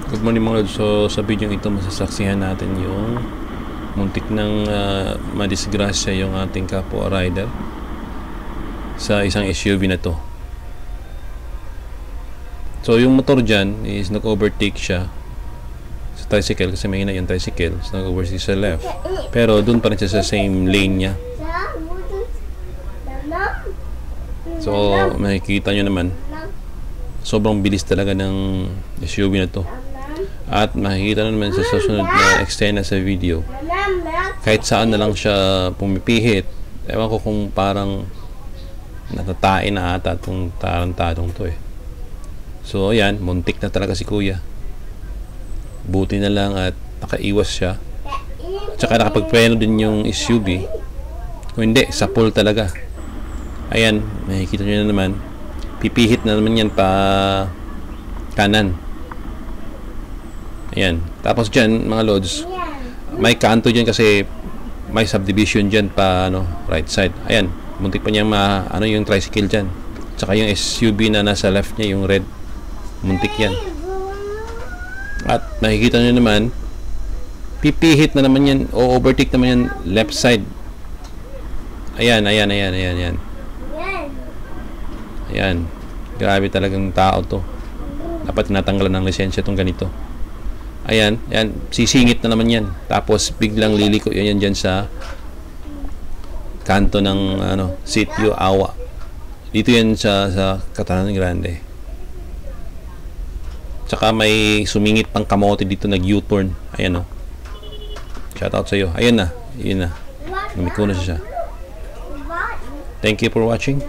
Good morning mga lods. So sa video ito masasaksihan natin yung muntik ng madisgrasya yung ating kapwa rider sa isang SUV na to. So yung motor dyan is nag-overtake siya sa tricycle kasi may yung tricycle, so nag-overtake sa left, pero dun pa rin siya sa same lane niya. So makikita nyo naman sobrang bilis talaga ng SUV na to. At makikita naman sa susunod na eksena sa video, kahit saan na lang siya pumipihit. Ewan ko kung parang natatain na ata itong tarantadong to eh. So ayan, muntik na talaga si kuya. Buti na lang at nakaiwas siya. Tsaka nakapagpreno din yung SUV. Kung hindi, sa pool talaga. Ayan, makikita nyo na naman, pipihit na naman yan pa kanan. Ayan. Tapos dyan, mga lods, may kanto dyan kasi may subdivision dyan pa right side. Ayan. Muntik pa niya yung tricycle dyan. Tsaka yung SUV na nasa left niya, yung red. Muntik yan. At makikita nyo naman, pipihit na naman yan, o overtake naman yan left side. Ayan. Ayan. Grabe talagang tao to. Dapat tinatanggalan ng lisensya itong ganito. Ayan, sisingit na naman yan. Tapos biglang liliko yan dyan sa kanto ng Sitio Awa. Dito yan sa Catalan Grande. Tsaka may sumingit pang kamote dito, nag U-turn. Ayan shout out sa iyo. Ayan na, yun na. Lumiko na siya. Thank you for watching.